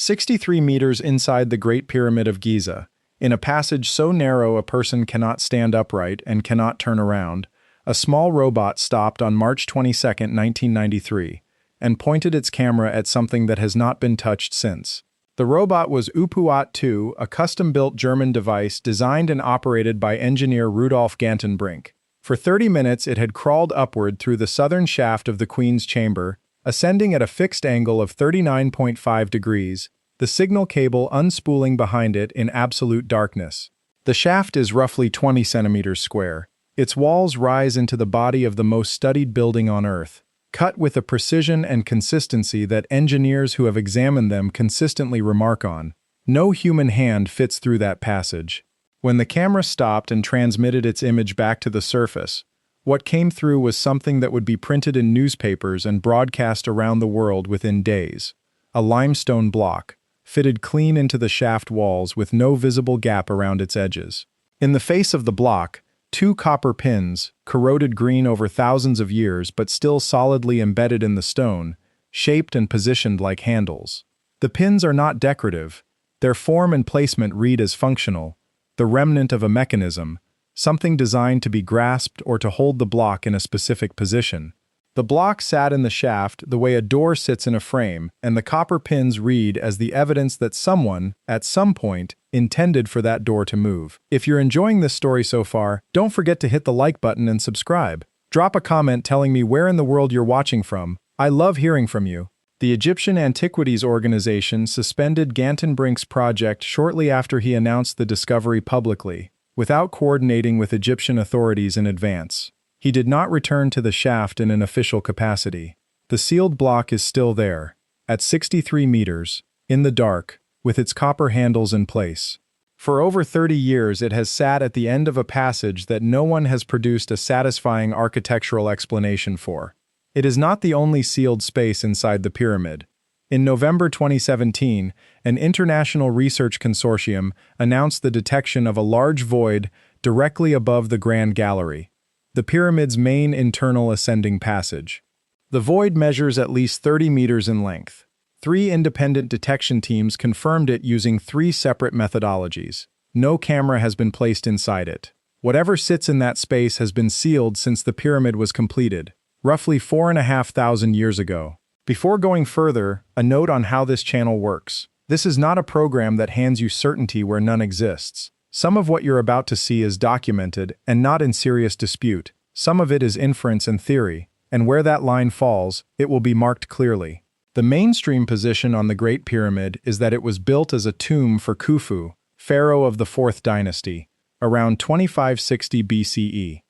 63 meters inside the Great Pyramid of Giza, in a passage so narrow a person cannot stand upright and cannot turn around, a small robot stopped on March 22, 1993, and pointed its camera at something that has not been touched since. The robot was Unopened 2, a custom-built German device designed and operated by engineer Rudolf Gantenbrink. For 30 minutes it had crawled upward through the southern shaft of the Queen's chamber, ascending at a fixed angle of 39.5 degrees, the signal cable unspooling behind it in absolute darkness. The shaft is roughly 20 centimeters square. Its walls rise into the body of the most studied building on Earth, cut with a precision and consistency that engineers who have examined them consistently remark on. No human hand fits through that passage. When the camera stopped and transmitted its image back to the surface, what came through was something that would be printed in newspapers and broadcast around the world within days. A limestone block, fitted clean into the shaft walls with no visible gap around its edges. In the face of the block, 2 copper pins, corroded green over thousands of years but still solidly embedded in the stone, shaped and positioned like handles. The pins are not decorative. Their form and placement read as functional, the remnant of a mechanism, something designed to be grasped or to hold the block in a specific position. The block sat in the shaft the way a door sits in a frame, and the copper pins read as the evidence that someone, at some point, intended for that door to move. If you're enjoying this story so far, don't forget to hit the like button and subscribe. Drop a comment telling me where in the world you're watching from. I love hearing from you. The Egyptian Antiquities Organization suspended Gantenbrink's project shortly after he announced the discovery publicly, without coordinating with Egyptian authorities in advance. He did not return to the shaft in an official capacity. The sealed block is still there, at 63 meters, in the dark, with its copper handles in place. For over 30 years it has sat at the end of a passage that no one has produced a satisfying architectural explanation for. It is not the only sealed space inside the pyramid. In November 2017, an international research consortium announced the detection of a large void directly above the Grand Gallery, the pyramid's main internal ascending passage. The void measures at least 30 meters in length. 3 independent detection teams confirmed it using 3 separate methodologies. No camera has been placed inside it. Whatever sits in that space has been sealed since the pyramid was completed, roughly 4,500 years ago. Before going further, a note on how this channel works. This is not a program that hands you certainty where none exists. Some of what you're about to see is documented and not in serious dispute. Some of it is inference and theory, and where that line falls, it will be marked clearly. The mainstream position on the Great Pyramid is that it was built as a tomb for Khufu, pharaoh of the 4th dynasty, around 2560 BCE.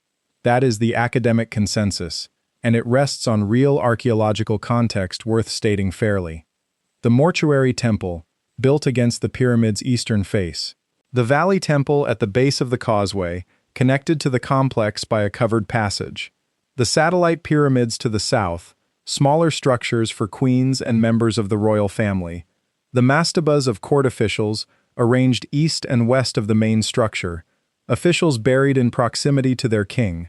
That is the academic consensus, and it rests on real archaeological context worth stating fairly. The mortuary temple, built against the pyramid's eastern face. The valley temple at the base of the causeway, connected to the complex by a covered passage. The satellite pyramids to the south, smaller structures for queens and members of the royal family. The mastabas of court officials, arranged east and west of the main structure, officials buried in proximity to their king.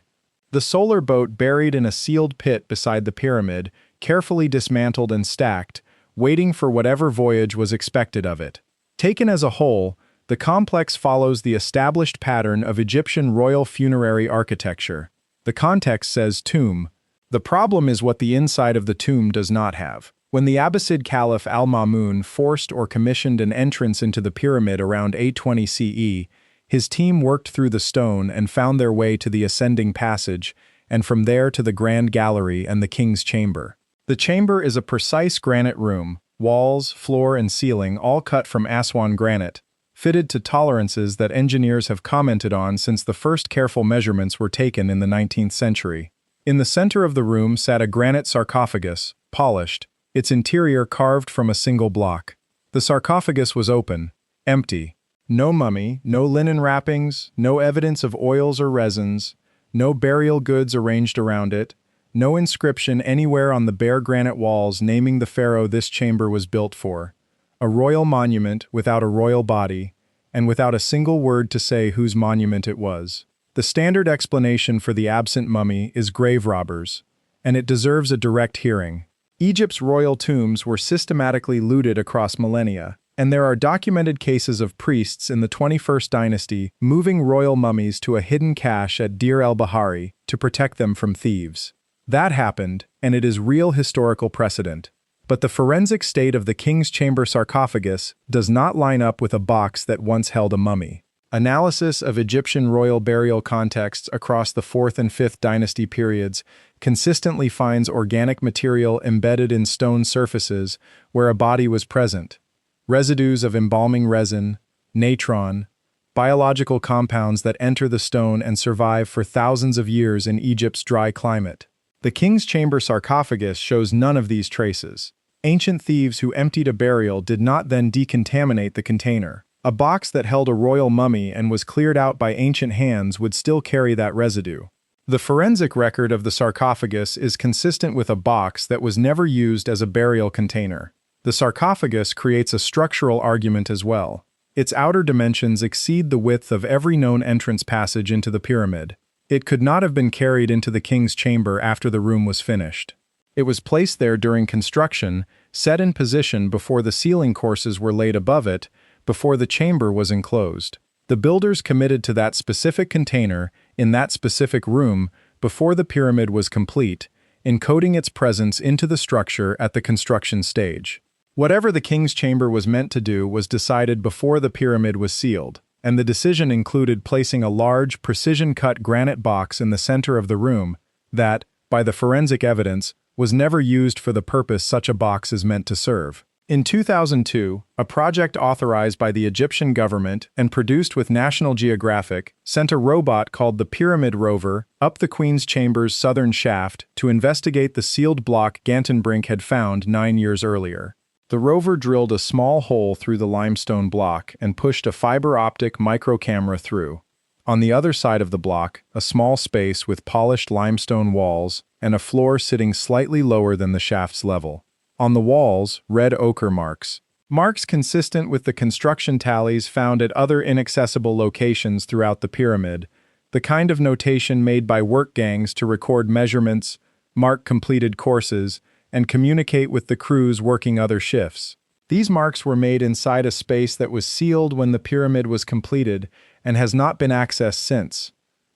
The solar boat buried in a sealed pit beside the pyramid, carefully dismantled and stacked, waiting for whatever voyage was expected of it. Taken as a whole, the complex follows the established pattern of Egyptian royal funerary architecture. The context says tomb. The problem is what the inside of the tomb does not have. When the Abbasid Caliph al-Ma'mun forced or commissioned an entrance into the pyramid around 820 CE, his team worked through the stone and found their way to the ascending passage, and from there to the Grand Gallery and the king's chamber. The chamber is a precise granite room, walls, floor, and ceiling all cut from Aswan granite, fitted to tolerances that engineers have commented on since the first careful measurements were taken in the 19th century. In the center of the room sat a granite sarcophagus, polished, its interior carved from a single block. The sarcophagus was open, empty. No mummy, no linen wrappings, no evidence of oils or resins, no burial goods arranged around it, no inscription anywhere on the bare granite walls naming the pharaoh this chamber was built for. A royal monument without a royal body, and without a single word to say whose monument it was. The standard explanation for the absent mummy is grave robbers, and it deserves a direct hearing. Egypt's royal tombs were systematically looted across millennia, and there are documented cases of priests in the 21st dynasty moving royal mummies to a hidden cache at Deir el-Bahari to protect them from thieves. That happened, and it is real historical precedent. But the forensic state of the king's chamber sarcophagus does not line up with a box that once held a mummy. Analysis of Egyptian royal burial contexts across the 4th and 5th dynasty periods consistently finds organic material embedded in stone surfaces where a body was present. Residues of embalming resin, natron, biological compounds that enter the stone and survive for thousands of years in Egypt's dry climate. The king's chamber sarcophagus shows none of these traces. Ancient thieves who emptied a burial did not then decontaminate the container. A box that held a royal mummy and was cleared out by ancient hands would still carry that residue. The forensic record of the sarcophagus is consistent with a box that was never used as a burial container. The sarcophagus creates a structural argument as well. Its outer dimensions exceed the width of every known entrance passage into the pyramid. It could not have been carried into the king's chamber after the room was finished. It was placed there during construction, set in position before the ceiling courses were laid above it, before the chamber was enclosed. The builders committed to that specific container, in that specific room, before the pyramid was complete, encoding its presence into the structure at the construction stage. Whatever the king's chamber was meant to do was decided before the pyramid was sealed, and the decision included placing a large, precision-cut granite box in the center of the room that, by the forensic evidence, was never used for the purpose such a box is meant to serve. In 2002, a project authorized by the Egyptian government and produced with National Geographic sent a robot called the Pyramid Rover up the Queen's Chamber's southern shaft to investigate the sealed block Gantenbrink had found 9 years earlier. The rover drilled a small hole through the limestone block and pushed a fiber-optic microcamera through. On the other side of the block, a small space with polished limestone walls and a floor sitting slightly lower than the shaft's level. On the walls, red ochre marks. Marks consistent with the construction tallies found at other inaccessible locations throughout the pyramid, the kind of notation made by work gangs to record measurements, mark completed courses, and communicate with the crews working other shifts. These marks were made inside a space that was sealed when the pyramid was completed and has not been accessed since.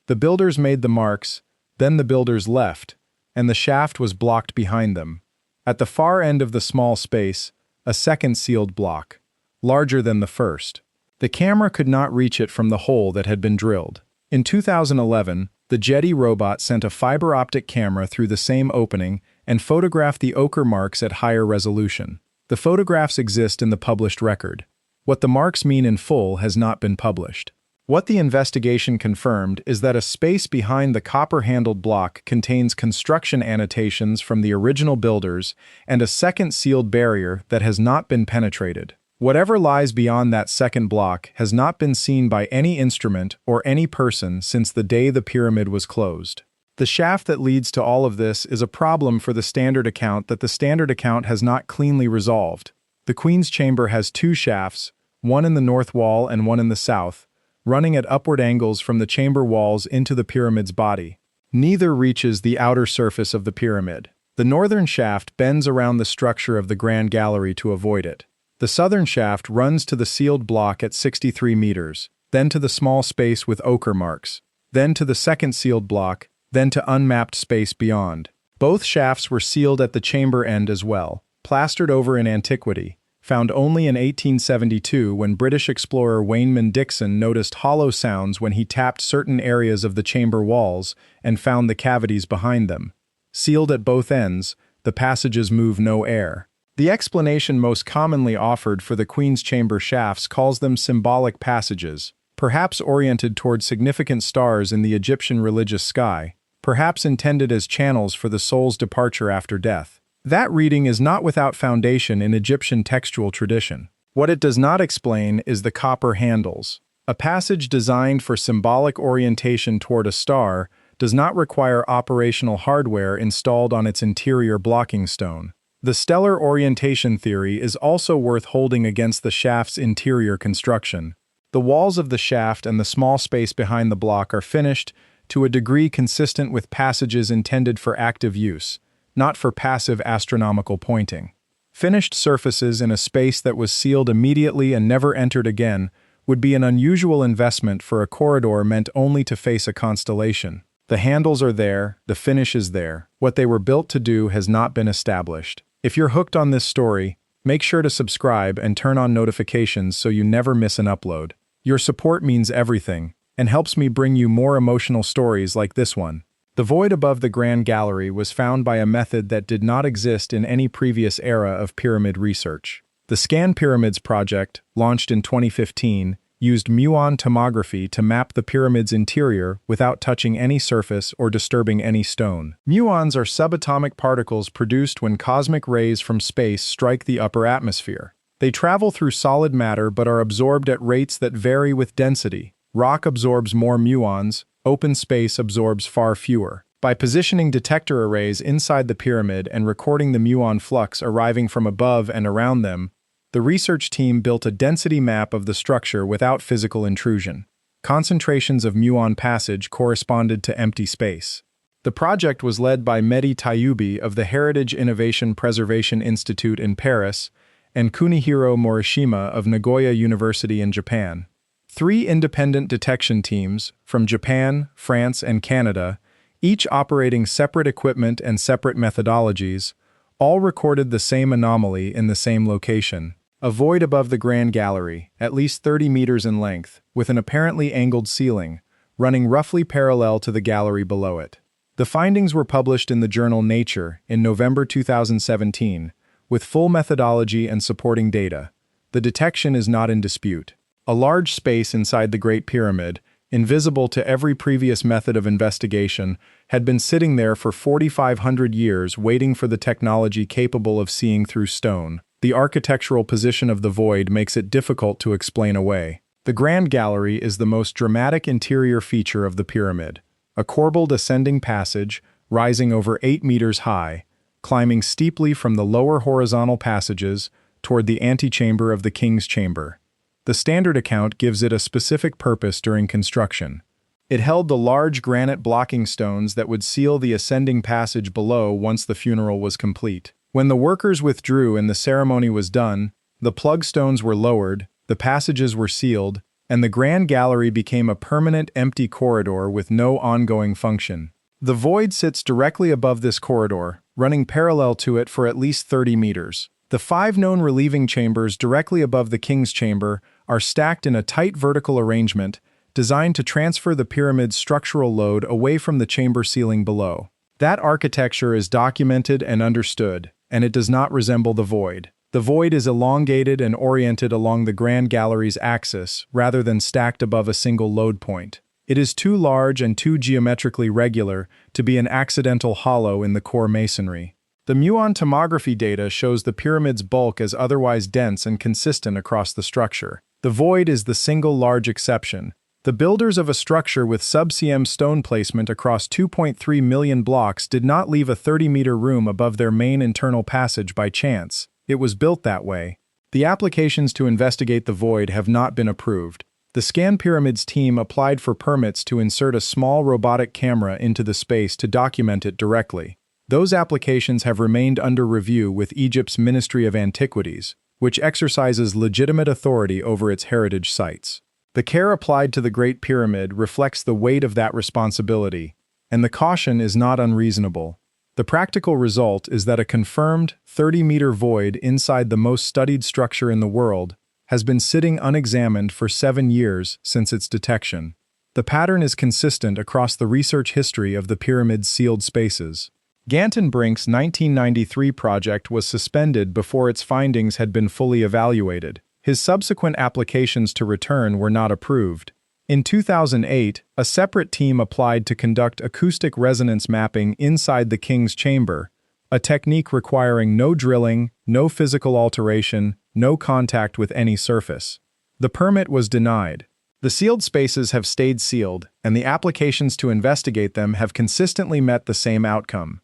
The builders made the marks, then the builders left, and the shaft was blocked behind them. At the far end of the small space, a second sealed block, larger than the first. The camera could not reach it from the hole that had been drilled. In 2011, the Djedi robot sent a fiber-optic camera through the same opening and photographed the ochre marks at higher resolution. The photographs exist in the published record. What the marks mean in full has not been published. What the investigation confirmed is that a space behind the copper-handled block contains construction annotations from the original builders and a second sealed barrier that has not been penetrated. Whatever lies beyond that second block has not been seen by any instrument or any person since the day the pyramid was closed. The shaft that leads to all of this is a problem for the standard account that the standard account has not cleanly resolved. The Queen's Chamber has 2 shafts, one in the north wall and one in the south, running at upward angles from the chamber walls into the pyramid's body. Neither reaches the outer surface of the pyramid. The northern shaft bends around the structure of the Grand Gallery to avoid it. The southern shaft runs to the sealed block at 63 meters, then to the small space with ochre marks, then to the second sealed block, then to unmapped space beyond. Both shafts were sealed at the chamber end as well, plastered over in antiquity, found only in 1872 when British explorer Wayneman Dixon noticed hollow sounds when he tapped certain areas of the chamber walls and found the cavities behind them. Sealed at both ends, the passages move no air. The explanation most commonly offered for the Queen's Chamber shafts calls them symbolic passages, perhaps oriented toward significant stars in the Egyptian religious sky, perhaps intended as channels for the soul's departure after death. That reading is not without foundation in Egyptian textual tradition. What it does not explain is the copper handles. A passage designed for symbolic orientation toward a star does not require operational hardware installed on its interior blocking stone. The stellar orientation theory is also worth holding against the shaft's interior construction. The walls of the shaft and the small space behind the block are finished to a degree consistent with passages intended for active use, not for passive astronomical pointing. Finished surfaces in a space that was sealed immediately and never entered again would be an unusual investment for a corridor meant only to face a constellation. The handles are there, the finish is there. What they were built to do has not been established. If you're hooked on this story, make sure to subscribe and turn on notifications so you never miss an upload. Your support means everything, and helps me bring you more emotional stories like this one. The void above the Grand Gallery was found by a method that did not exist in any previous era of pyramid research. The ScanPyramids project, launched in 2015, used Muon tomography to map the pyramid's interior without touching any surface or disturbing any stone. Muons are subatomic particles produced when cosmic rays from space strike the upper atmosphere. They travel through solid matter but are absorbed at rates that vary with density. Rock absorbs more muons, open space absorbs far fewer. By positioning detector arrays inside the pyramid and recording the muon flux arriving from above and around them, the research team built a density map of the structure without physical intrusion. Concentrations of muon passage corresponded to empty space. The project was led by Mehdi Tayyoubi of the Heritage Innovation Preservation Institute in Paris and Kunihiro Morishima of Nagoya University in Japan. 3 independent detection teams, from Japan, France, and Canada, each operating separate equipment and separate methodologies, all recorded the same anomaly in the same location. A void above the Grand Gallery, at least 30 meters in length, with an apparently angled ceiling, running roughly parallel to the gallery below it. The findings were published in the journal Nature in November 2017, with full methodology and supporting data. The detection is not in dispute. A large space inside the Great Pyramid, invisible to every previous method of investigation, had been sitting there for 4,500 years waiting for the technology capable of seeing through stone. The architectural position of the void makes it difficult to explain away. The Grand Gallery is the most dramatic interior feature of the pyramid, a corbelled ascending passage rising over 8 meters high, climbing steeply from the lower horizontal passages toward the antechamber of the king's chamber. The standard account gives it a specific purpose during construction. It held the large granite blocking stones that would seal the ascending passage below once the funeral was complete. When the workers withdrew and the ceremony was done, the plug stones were lowered, the passages were sealed, and the Grand Gallery became a permanent empty corridor with no ongoing function. The void sits directly above this corridor, running parallel to it for at least 30 meters. The 5 known relieving chambers directly above the king's chamber are stacked in a tight vertical arrangement designed to transfer the pyramid's structural load away from the chamber ceiling below. That architecture is documented and understood, and it does not resemble the void. The void is elongated and oriented along the Grand Gallery's axis rather than stacked above a single load point. It is too large and too geometrically regular to be an accidental hollow in the core masonry. The Muon tomography data shows the pyramid's bulk as otherwise dense and consistent across the structure. The void is the single large exception. The builders of a structure with sub-cm stone placement across 2.3 million blocks did not leave a 30-meter room above their main internal passage by chance. It was built that way. The applications to investigate the void have not been approved. The ScanPyramids team applied for permits to insert a small robotic camera into the space to document it directly. Those applications have remained under review with Egypt's Ministry of Antiquities, which exercises legitimate authority over its heritage sites. The care applied to the Great Pyramid reflects the weight of that responsibility, and the caution is not unreasonable. The practical result is that a confirmed 30-meter void inside the most studied structure in the world has been sitting unexamined for 7 years since its detection. The pattern is consistent across the research history of the pyramid's sealed spaces. Gantenbrink's 1993 project was suspended before its findings had been fully evaluated. His subsequent applications to return were not approved. In 2008, a separate team applied to conduct acoustic resonance mapping inside the king's chamber, a technique requiring no drilling, no physical alteration, no contact with any surface. The permit was denied. The sealed spaces have stayed sealed, and the applications to investigate them have consistently met the same outcome.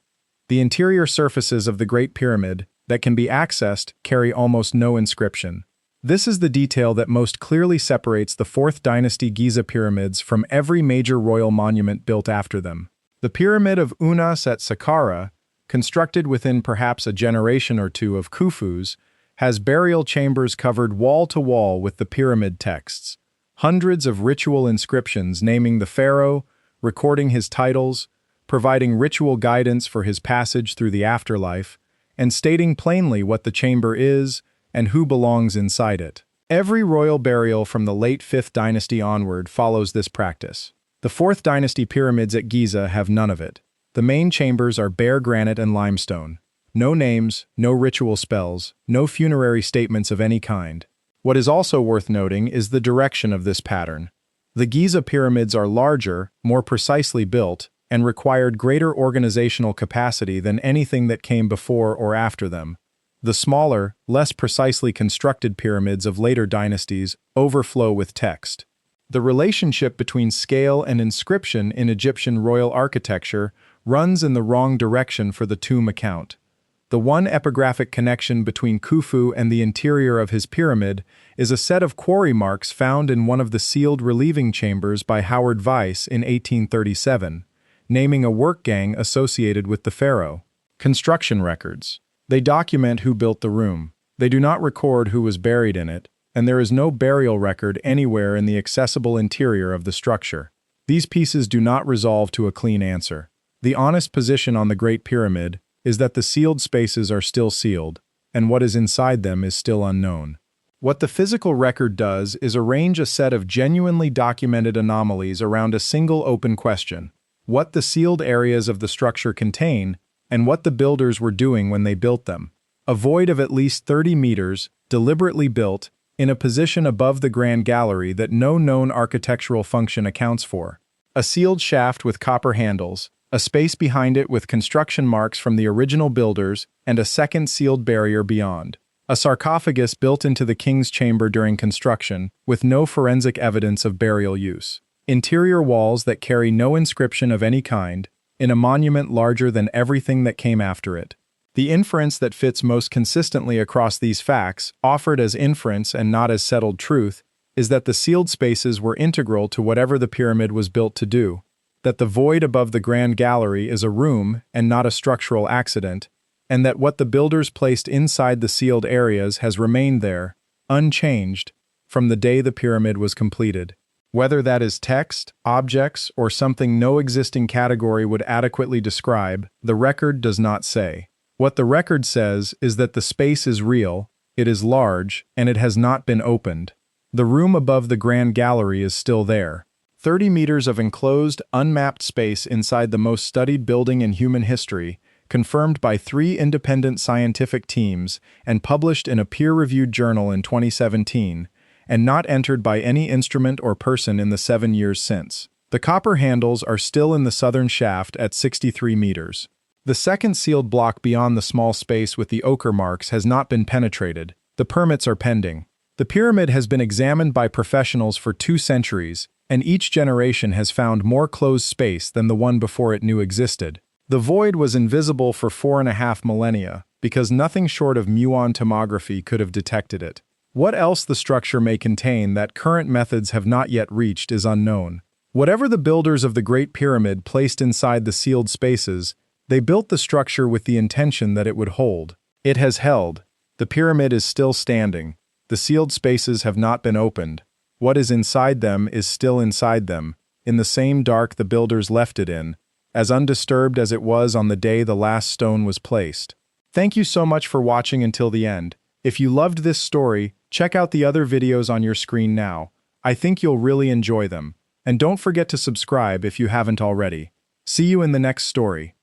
The interior surfaces of the Great Pyramid that can be accessed carry almost no inscription. This is the detail that most clearly separates the 4th dynasty Giza pyramids from every major royal monument built after them. The Pyramid of Unas at Saqqara, constructed within perhaps a generation or two of Khufu's, has burial chambers covered wall to wall with the pyramid texts. Hundreds of ritual inscriptions naming the pharaoh, recording his titles, providing ritual guidance for his passage through the afterlife, and stating plainly what the chamber is and who belongs inside it. Every royal burial from the late 5th dynasty onward follows this practice. The 4th dynasty pyramids at Giza have none of it. The main chambers are bare granite and limestone. No names, no ritual spells, no funerary statements of any kind. What is also worth noting is the direction of this pattern. The Giza pyramids are larger, more precisely built, and required greater organizational capacity than anything that came before or after them. The smaller, less precisely constructed pyramids of later dynasties overflow with text. The relationship between scale and inscription in Egyptian royal architecture runs in the wrong direction for the tomb account. The one epigraphic connection between Khufu and the interior of his pyramid is a set of quarry marks found in one of the sealed relieving chambers by Howard Weiss in 1837, naming a work gang associated with the pharaoh. Construction records. They document who built the room. They do not record who was buried in it, and there is no burial record anywhere in the accessible interior of the structure. These pieces do not resolve to a clean answer. The honest position on the Great Pyramid is that the sealed spaces are still sealed, and what is inside them is still unknown. What the physical record does is arrange a set of genuinely documented anomalies around a single open question: what the sealed areas of the structure contain, and what the builders were doing when they built them. A void of at least 30 meters, deliberately built, in a position above the Grand Gallery that no known architectural function accounts for. A sealed shaft with copper handles, a space behind it with construction marks from the original builders, and a second sealed barrier beyond. A sarcophagus built into the king's chamber during construction, with no forensic evidence of burial use. Interior walls that carry no inscription of any kind, in a monument larger than everything that came after it. The inference that fits most consistently across these facts, offered as inference and not as settled truth, is that the sealed spaces were integral to whatever the pyramid was built to do, that the void above the Grand Gallery is a room and not a structural accident, and that what the builders placed inside the sealed areas has remained there, unchanged, from the day the pyramid was completed. Whether that is text, objects, or something no existing category would adequately describe, the record does not say. What the record says is that the space is real, it is large, and it has not been opened. The room above the Grand Gallery is still there. 30 meters of enclosed, unmapped space inside the most studied building in human history, confirmed by 3 independent scientific teams and published in a peer-reviewed journal in 2017, and not entered by any instrument or person in the 7 years since. The copper handles are still in the southern shaft at 63 meters. The second sealed block beyond the small space with the ochre marks has not been penetrated. The permits are pending. The pyramid has been examined by professionals for 2 centuries, and each generation has found more closed space than the one before it knew existed. The void was invisible for 4.5 millennia, because nothing short of Muon tomography could have detected it. What else the structure may contain that current methods have not yet reached is unknown. Whatever the builders of the Great Pyramid placed inside the sealed spaces, they built the structure with the intention that it would hold. It has held. The pyramid is still standing. The sealed spaces have not been opened. What is inside them is still inside them, in the same dark the builders left it in, as undisturbed as it was on the day the last stone was placed. Thank you so much for watching until the end. If you loved this story, check out the other videos on your screen now. I think you'll really enjoy them. And don't forget to subscribe if you haven't already. See you in the next story.